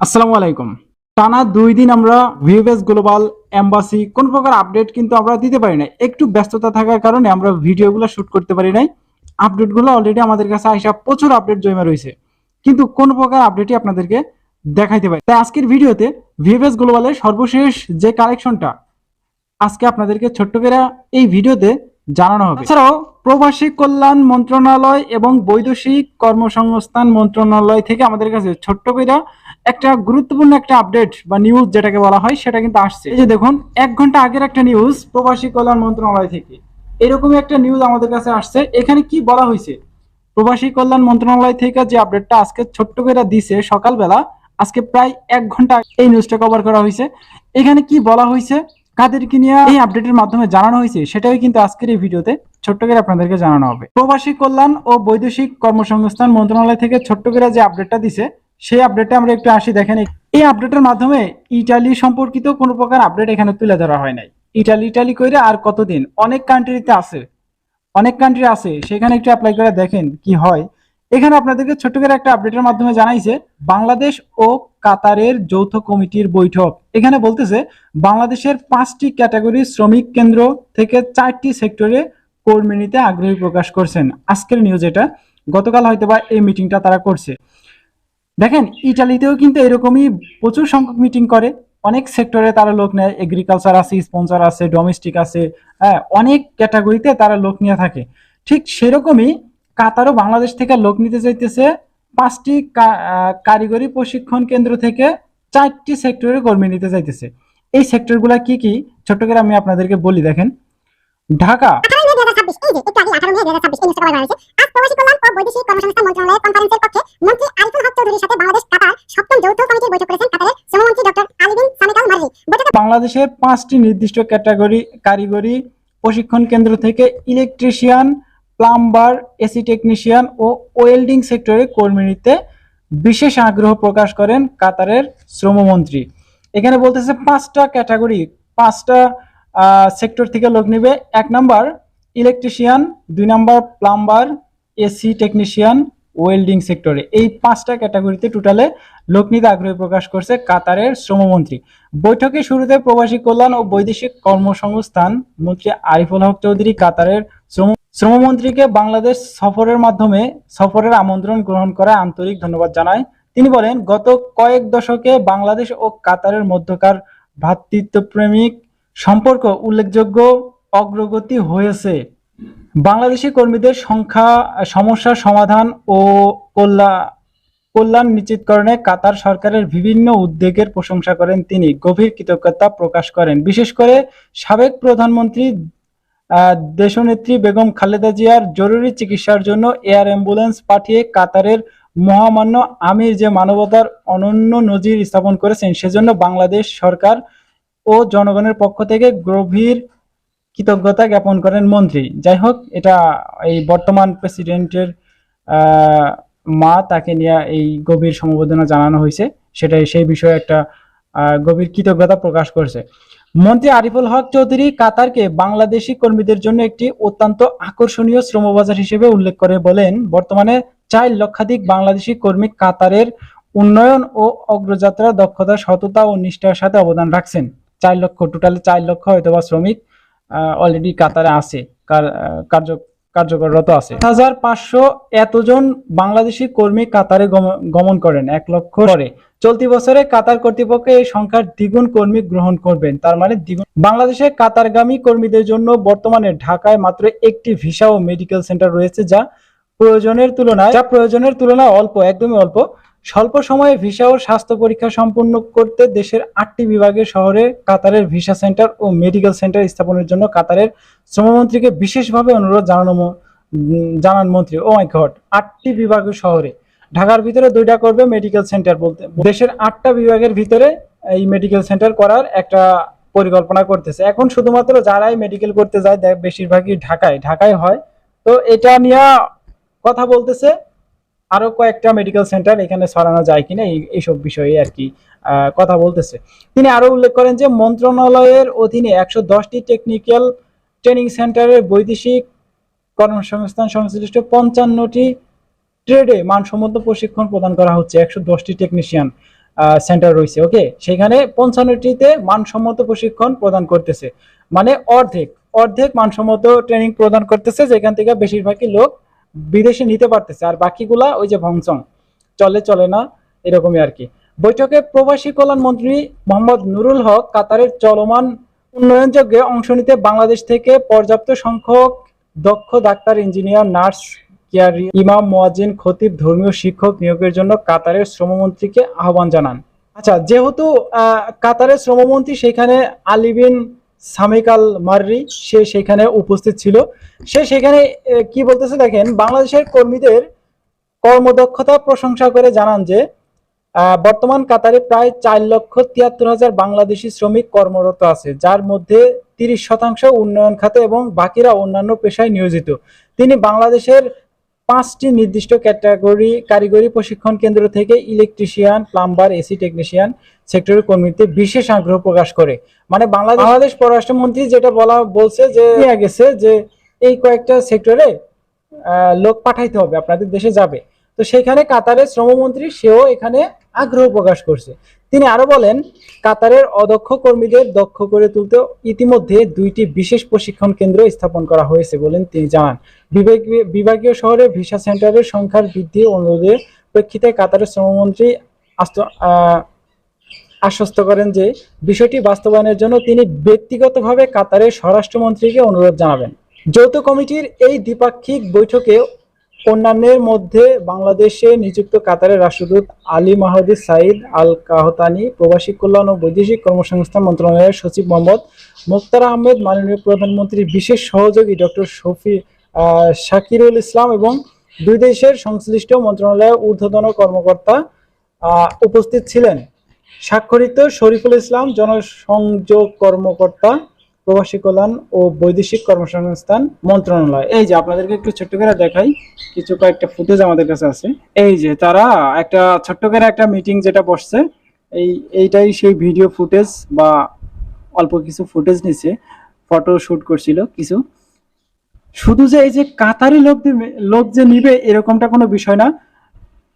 আসসালামু আলাইকুম। টানা ২ দিন আমরা ভিএফএস গ্লোবাল এম্বাসি কোন প্রকার আপডেট কিন্তু আমরা দিতে পারি নাই। একটু ব্যস্ততা থাকার কারণে আমরা ভিডিওগুলো শুট করতে পারি নাই। আপডেটগুলো অলরেডি আমাদের কাছে আইসা প্রচুর আপডেট জমা রইছে। কিন্তু কোন প্রকার আপডেটই আপনাদেরকে দেখাইতে পারি। তাই আজকের ভিডিওতে ভিএফএস গ্লোবালের সর্বশেষ যে কালেকশনটা আজকে আপনাদেরকে ছোট্ট করে এই ভিডিওতে জানানো হবে। এছাড়াও প্রবাসী কল্যাণ মন্ত্রণালয় এবং বৈদেশিক কর্মসংস্থান মন্ত্রণালয় থেকে আমাদের কাছে ছোট্ট করে একটা গুরুত্বপূর্ণ একটা আপডেট বা নিউজ যেটাকে বলা হয় সেটা কিন্তু আসছে। এই যে দেখুন, 1 ঘন্টা আগের একটা নিউজ প্রবাসী কল্যাণ মন্ত্রণালয় থেকে এরকমই একটা নিউজ আমাদের কাছে আসছে। এখানে কি বলা হয়েছে, প্রবাসী কল্যাণ মন্ত্রণালয় থেকে যে আপডেটটা আজকে ছোট্ট করে দিছে সকালবেলা, আজকে প্রায় 1 ঘন্টা এই নিউজটা কভার করা হয়েছে। এখানে কি বলা হয়েছে, কাদেরকে নিয়ে এই আপডেটের মাধ্যমে জানানো হয়েছে, সেটাই কিন্তু আজকের এই ভিডিওতে ছোট্ট করে আপনাদেরকে জানানো হবে। প্রবাসী কল্যাণ ও বৈদেশিক কর্মসংস্থান মন্ত্রণালয় থেকে ছোট্ট করে যে আপডেটটা দিছে সেই আপডেটটা আমরা একটু আসি দেখেন। এই আপডেটের মাধ্যমে ইটালি সম্পর্কিত কোনো প্রকার আপডেট এখানে তুলে ধরা হয় নাই। ইটালি ইটালি কইরা আর কতদিন, অনেক কান্ট্রিতে আছে, অনেক কান্ট্রি আছে, সেখানে একটু অ্যাপ্লাই করে দেখেন কি হয়। এখানে আপনাদেরকে ছোট্ট করে একটা আপডেটের মাধ্যমে জানাইছে বাংলাদেশ ও কাতারের যৌথ কমিটির বৈঠক। এখানে বলতেছে বাংলাদেশের 5টি ক্যাটাগরি শ্রমিক কেন্দ্র থেকে 4টি সেক্টরে কর্মী নিতে আগ্রহী প্রকাশ করছেন। আজকের নিউজ এটা, গতকাল হয়তোবা এই মিটিংটা তারা করছে। দেখেন ইটালিতেও কিন্তু এরকমই প্রচুর সংখ্যক মিটিং করে, অনেক সেক্টরে তারা লোক নেয়, এগ্রিকালচার আছে, স্পন্সর আছে, ডোমেস্টিক আছে, হ্যাঁ, অনেক ক্যাটাগরিতে তারা লোক নিয়ে থাকে। ঠিক সেরকমই কাতারও বাংলাদেশ থেকে লোক নিতে চাইতেছে 5টি কারিগরি প্রশিক্ষণ কেন্দ্র থেকে 4টি সেক্টরে কর্মী নিতে চাইতেছে। এই সেক্টরগুলা কি কি ছোট্ট করে আমি আপনাদেরকে বলি দেখেন। ঢাকা, 18 মে 2026 এই যে একটু আগে 18 মে 2026 এই নিউজটা করা হয়েছে। আজ প্রবাসী কল্যাণ ও বৈদেশিক কর্মসংস্থান মন্ত্রণালয়ের কনফারেন্সের কক্ষে মন্ত্রী আরিফুল হক চৌধুরীর সাথে বাংলাদেশ কাতার সপ্তম যৌথ কমিটির বৈঠক করেছেন কাতারের শ্রমমন্ত্রী ডক্টর আলী বিন সামিদ আল মাররি। বৈঠকে বাংলাদেশের 5টি নির্দিষ্ট ক্যাটাগরি কারিগরি প্রশিক্ষণ কেন্দ্র থেকে ইলেকট্রিশিয়ান, প্লাম্বার, এসি টেকনিশিয়ান ও ওয়েল্ডিং সেক্টরে কর্মী নিতে বিশেষ আগ্রহ প্রকাশ করেন কাতারের শ্রমমন্ত্রী। এখানে বলতেছে 5টা ক্যাটাগরি, 5টা সেক্টর থেকে লোক নেবে। 1 number electrician, 2 number plumber, AC technician, welding সেক্টরে, এই 5টা ক্যাটাগরিতে টোটালে লোক নিতে আগ্রহ প্রকাশ করছে কাতারের শ্রমমন্ত্রী। বৈঠকে শুরুতে প্রবাসী কল্যাণ ও বৈদেশিক কর্মসংস্থান মন্ত্রী আরিফুল হক চৌধুরী কাতারের শ্রমমন্ত্রীকে বাংলাদেশ সফরের আমন্ত্রণ গ্রহণ করায় আন্তরিক ধন্যবাদ জানায়। তিনি বলেন, গত কয়েক দশকে বাংলাদেশ ও কাতারের মধ্যকার ভ্রাতৃত্বপ্রেমিক সম্পর্ক উল্লেখযোগ্য অগ্রগতি হয়েছে। বাংলাদেশি কর্মীদের সমস্যার সমাধান ও কল্যাণ নিশ্চিতকরণে কাতার সরকারের বিভিন্ন উদ্যোগের প্রশংসা করেন তিনি। গভীর কৃতজ্ঞতা প্রকাশ করেন বিশেষ করে সাবেক প্রধানমন্ত্রী দেশনেত্রী বেগম খালেদা জিয়ার জরুরি চিকিৎসার জন্য এয়ার অ্যাম্বুলেন্স পাঠিয়ে কাতারের মহামান্য আমির যে মানবতার অনন্য নজির স্থাপন করেছেন সেজন্য বাংলাদেশ সরকার ও জনগণের পক্ষ থেকে গভীর কৃতজ্ঞতা জ্ঞাপন করেন মন্ত্রী। যাই হোক, এটা এই বর্তমান প্রেসিডেন্টের মা, তাকে নিয়ে এই গভীর সমবেদনা জানানো হয়েছে, সেটাই সেই বিষয়ে একটা গভীর কৃতজ্ঞতা প্রকাশ করছে। মন্ত্রী আরিফুল হক চৌধুরী কাতারকে বাংলাদেশি কর্মীদের জন্য একটি অত্যন্ত আকর্ষণীয় শ্রমবাজার হিসেবে উল্লেখ করে বলেন, বর্তমানে 4 লক্ষাধিক বাংলাদেশি কর্মী কাতারের উন্নয়ন ও অগ্রযাত্রা দক্ষতা, সততা ও নিষ্ঠার সাথে অবদান রাখছেন। 4 লক্ষ, টোটালি 4 লক্ষ হয়তোবা শ্রমিক অলরেডি কাতারে আছে, কার্যকররত আছে। 1500 এতজন বাংলাদেশি কর্মী কাতারে গমন করেন 1 লক্ষ পরে। চলতি বছরে কাতার কর্তৃপক্ষ এই সংখ্যার দ্বিগুণ কর্মী গ্রহণ করবেন, তার মানে দ্বিগুণ। বাংলাদেশে কাতারগামী কর্মীদের জন্য বর্তমানে ঢাকায় মাত্র একটি ভিসা ও মেডিকেল সেন্টার রয়েছে, যা প্রয়োজনের তুলনায় অল্প, একদমই অল্প। স্বল্প সময়ে ভিসা ও স্বাস্থ্য পরীক্ষা সম্পন্ন করতে দেশের 8টি বিভাগের শহরে কাতারের ভিসা সেন্টার ও মেডিকেল সেন্টার স্থাপনের জন্য কাতারের শ্রমমন্ত্রীকে বিশেষভাবে অনুরোধ জানান মন্ত্রী। ও মাই গড, 8টি বিভাগের শহরে, ঢাকার ভিতরে 2টা করবে মেডিকেল সেন্টার, বলতে দেশের 8টা বিভাগের ভিতরে এই মেডিকেল সেন্টার করার একটা পরিকল্পনা করতেছে। এখন শুধুমাত্র যারাই মেডিকেল করতে যায় বেশিরভাগই ঢাকায় হয়, তো এটা নিয়ে কথা বলতেছে আরো কয়েকটা মেডিকেল সেন্টার এখানে ছড়ানো যায় কিনা এইসব বিষয়ে আর কি কথা বলতেছে। তিনি আরো উল্লেখ করেন যে মন্ত্রণালয়ের অধীনে 110টি টেকনিক্যাল ট্রেনিং সেন্টারের বৈদেশিক কর্মসংস্থান সংশ্লিষ্ট 55টি ট্রেডে মানসম্মত প্রশিক্ষণ প্রদান করা হচ্ছে। 110টি টেকনিশিয়ান সেন্টার রয়েছে। ওকে, সেখানে 55টিতে মানসম্মত প্রশিক্ষণ প্রদান করতেছে, মানে অর্ধেক অর্ধেক মানসম্মত ট্রেনিং প্রদান করতেছে, যেখান থেকে বেশিরভাগই লোক বিদেশে নিতে পারতেছে, আর বাকিগুলা ওই যে ভংচং, চলে চলে না, এরকমই আর কি। বৈঠকে প্রবাসী কল্যাণ মন্ত্রী মোহাম্মদ নুরুল হক কাতারের চলমান উন্নয়ন যজ্ঞে অংশ নিতে বাংলাদেশ থেকে পর্যাপ্ত সংখ্যক দক্ষ ডাক্তার, ইঞ্জিনিয়ার, নার্স, কেয়ারি, ইমাম, মুয়াজ্জিন, খতিব, ধর্মীয় শিক্ষক নিয়োগের জন্য কাতারের শ্রমমন্ত্রীকে আহ্বান জানান। আচ্ছা, যেহেতু কাতারের শ্রমমন্ত্রী সেখানে আলী বিন সামিক আল মাররি, সে সেখানে উপস্থিত ছিল, সে সেখানে কি বলতেছে দেখেন, বাংলাদেশের কর্মীদের কর্মদক্ষতা প্রশংসা করে জানান যে বর্তমান কাতারে প্রায় 4,73,000 বাংলাদেশি শ্রমিক কর্মরত আছে, যার মধ্যে 30% উন্নয়ন খাতে এবং বাকিরা অন্যান্য পেশায় নিয়োজিত। তিনি বাংলাদেশের 5টি নির্দিষ্ট ক্যাটাগরি কারিগরি প্রশিক্ষণ কেন্দ্র থেকে ইলেকট্রিশিয়ান, প্লাম্বার, এসি টেকনিশিয়ান সেক্টরের কর্মীতে বিশেষ আগ্রহ প্রকাশ করে, মানে বাংলাদেশ পররাষ্ট্রমন্ত্রী যেটা বলছে যে গেছে যে এই কয়েকটা সেক্টরে লোক পাঠাইতে হবে, আপনাদের দেশে যাবে। তো সেখানে কাতারের শ্রমমন্ত্রী সেও এখানে আগ্রহ প্রকাশ করছে। তিনি আরো বলেন, কাতারের অদক্ষ কর্মীদের দক্ষ করে তুলতে ইতিমধ্যে 2টি বিশেষ প্রশিক্ষণ কেন্দ্র স্থাপন করা হয়েছে বলেন তিনি জানান। বিভাগীয় শহরে ভিসা সেন্টারের সংখ্যার বৃদ্ধি অনুরোধের প্রেক্ষিতে কাতারের শ্রমমন্ত্রী আশ্বস্ত করেন যে বিষয়টি বাস্তবায়নের জন্য তিনি ব্যক্তিগতভাবে কাতারের স্বরাষ্ট্রমন্ত্রীকে অনুরোধ জানাবেন। যৌথ কমিটির এই দ্বিপাক্ষিক বৈঠকে অন্যান্যের মধ্যে বাংলাদেশে নিযুক্ত কাতারের রাষ্ট্রদূত আলী মাহদি সাইদ আল কাহতানি, প্রবাসী কল্যাণ ও বৈদেশিক কর্মসংস্থান মন্ত্রণালয়ের সচিব মোহাম্মদ মুক্তার আহমেদ, মাননীয় প্রধানমন্ত্রীর বিশেষ সহযোগী ডক্টর শাকিরুল ইসলাম এবং দুই দেশের সংশ্লিষ্ট মন্ত্রণালয়ের ঊর্ধ্বতন কর্মকর্তা উপস্থিত ছিলেন। স্বাক্ষরিত শরীফুল ইসলাম, জনসংযোগ কর্মকর্তা, প্রবাসী কল্যাণ ও বৈদেশিক কর্মসংস্থান মন্ত্রণালয়। এই যে আপনাদেরকে একটু ছোট্ট করে দেখাই, কিছু কয়েকটা ফুটেজ আমাদের কাছে আছে। এই যে তারা একটা ছোট্ট করে একটা মিটিং যেটা বসছে, এইটাই সেই ভিডিও ফুটেজ বা অল্প কিছু ফুটেজ নিছে, ফটো শুট করছিল কিছু। শুধু যে এই যে কাতারি লোক যে নিবে এরকমটা কোনো বিষয় না।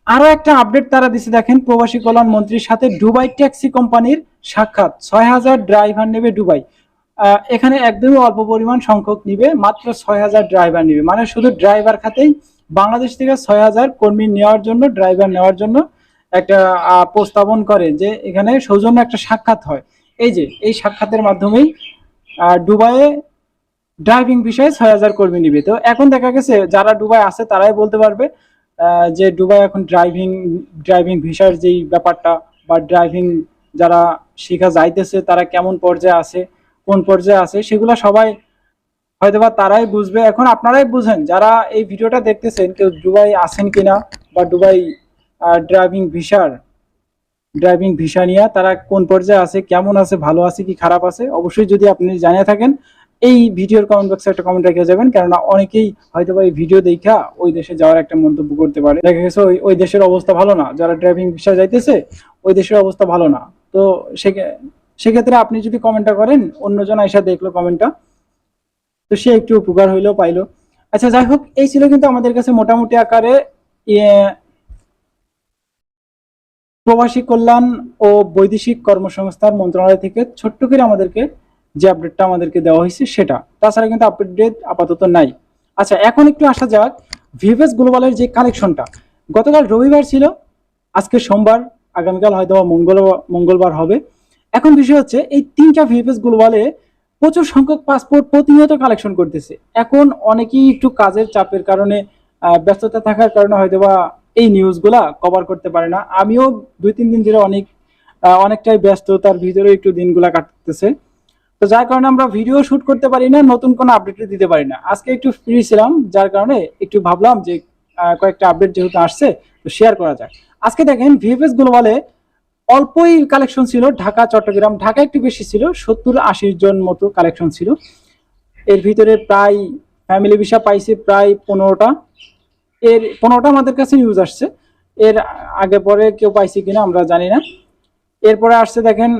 আরো একটা আপডেট তারা দিছে দেখেন, প্রবাসী কল্যাণ মন্ত্রীর সাথে দুবাই ট্যাক্সি কোম্পানির সাক্ষাৎ, 6,000 ড্রাইভার নেবে দুবাই। এখানে একদমই অল্প পরিমাণ সংখ্যক নিবে, মাত্র 6,000 ড্রাইভার নিবে, মানে শুধু ড্রাইভার খাতেই বাংলাদেশ থেকে 6,000 কর্মী নেওয়ার জন্য, ড্রাইভার নেওয়ার জন্য একটা প্রস্তাবন করে যে এখানে সৌজন্য একটা সাক্ষাৎ হয়। এই যে এই সাক্ষাতের মাধ্যমেই দুবাইয়ে ড্রাইভিং বিষয়ে 6,000 কর্মী নিবে। তো এখন দেখা গেছে যারা দুবাই আছে তারাই বলতে পারবে যে দুবাই এখন ড্রাইভিং ভিসার যেই ব্যাপারটা বা ড্রাইভিং যারা শেখা যাইতেছে তারা কেমন পর্যায়ে আছে, কোন পর্যায়ে আছে, সেগুলো সবাই হয়তোবা তারাই বুঝবে। এখন আপনারাই বুঝেন যারা এই ভিডিওটা দেখতেছেন, কেউ দুবাই আছেন কিনা বা দুবাই ড্রাইভিং ভিসা নিয়ে তারা কোন পর্যায়ে আছে, কেমন আছে, ভালো আছে কি খারাপ আছে, অবশ্যই যদি আপনি জানিয়ে থাকেন এই ভিডিওর কমেন্ট বক্সে একটা কমেন্ট রেখে যাবেন, কেননা অনেকেই হয়তো এই ভিডিও দেখা ওই দেশে যাওয়ার একটা মন্তব্য করতে পারে। দেখা গেছে ওই দেশের অবস্থা ভালো না, যারা ড্রাইভিং ভিসা যাইতেছে ওই দেশের অবস্থা ভালো না। তো সেক্ষেত্রে আপনি যদি কমেন্টটা করেন, অন্যজন এসে দেখলো কমেন্টটা, তো সে একটু উপকার হইলো, পাইলো। আচ্ছা, যাই হোক, এই ছিল কিন্তু আমাদের কাছে মোটামুটি আকারে প্রবাসী কল্যাণ ও বৈদেশিক কর্মসংস্থান মন্ত্রণালয় থেকে ছোট্ট করে আমাদেরকে যে আপডেটটা আমাদেরকে দেওয়া হয়েছে সেটা, তাছাড়া কিন্তু আপডেট আপাতত নাই। আচ্ছা, এখন একটু আসা যাক ভিএফএস গ্লোবালের যে কালেকশনটা। গতকাল রবিবার ছিল, আজকে সোমবার, আগামীকাল হয়তো মঙ্গলবার হবে। এখন বিষয় হচ্ছে এই 3টা ভিএফএস গ্লোবালে প্রচুর সংখ্যক পাসপোর্ট প্রতিনিয়ত কালেকশন করতেছে। এখন অনেকেই একটু কাজের চাপের কারণে, ব্যস্ততা থাকার কারণে হয়তোবা এই নিউজগুলা কভার করতে পারে না। আমিও 2-3 দিন ধরে অনেকটাই ব্যস্ততার ভিতরে একটু দিনগুলা কাটতেছে, তো যার কারণে আমরা ভিডিও শুট করতে পারি না, নতুন কোনো আপডেট দিতে পারি না। আজকে একটু ফ্রি ছিলাম, যার কারণে একটু ভাবলাম যে কয়েকটা আপডেট যেহেতু আসছে তো শেয়ার করা যায়। আজকে দেখেন ভিএফএস গ্লোবালে অল্পই কালেকশন ছিল, ঢাকা চট্টগ্রাম, ঢাকা একটু বেশি ছিল, 70-80 জন মতো কালেকশন ছিল। এর ভিতরে প্রায় ফ্যামিলি ভিসা পাইছে প্রায় 15টা। এর 15টা আমাদের কাছে নিউজ আসছে, এর আগে পরে কেউ পাইছে কিনা আমরা জানি না। এরপরে আসছে দেখেন,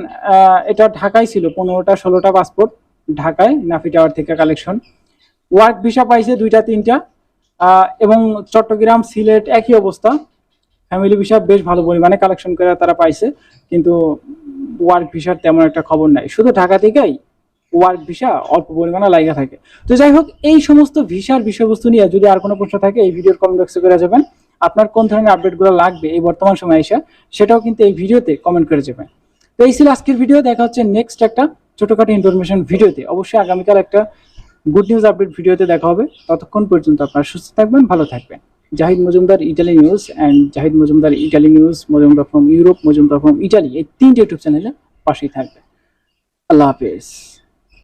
এটা ঢাকায় ছিল 15টা-16টা পাসপোর্ট, ঢাকায় নাফি টাওয়ার থেকে কালেকশন। ওয়ার্ক ভিসা পাইছে 2-3টা, এবং চট্টগ্রাম, সিলেট একই অবস্থা। ফ্যামিলি ভিসা বেশ ভালো পরিমাণে কালেকশন করে তারা পাইছে, কিন্তু ওয়ার্ক ভিসার তেমন একটা খবর নাই। শুধু ঢাকা থেকেই ওয়ার্ক ভিসা অল্প পরিমাণে লাগা থাকে। তো যাই হোক, এই সমস্ত ভিসার বিষয়বস্তু নিয়ে যদি আর কোনো প্রশ্ন থাকে এই ভিডিওর কমেন্ট বক্সে করে যাবেন। আপনার কোন ধরনের আপডেটগুলো লাগবে এই বর্তমান সময়ে এসে, সেটাও কিন্তু এই ভিডিওতে কমেন্ট করে যাবেন। তো এই ছিল আজকের ভিডিও। দেখা হচ্ছে নেক্সট একটা ছোটখাটো ইনফরমেশন ভিডিওতে। অবশ্যই আগামীকাল একটা গুড নিউজ আপডেট ভিডিওতে দেখা হবে। ততক্ষণ পর্যন্ত আপনারা সুস্থ থাকবেন, ভালো থাকবেন। Zahid Majumdar Italy news and Zahid Majumdar Italy news, Majumdar from Europe, Majumdar from Italy, এই 3টে ইউটিউব চ্যানেলে পাশেই থাকবে। আল্লাহ হাফেজ।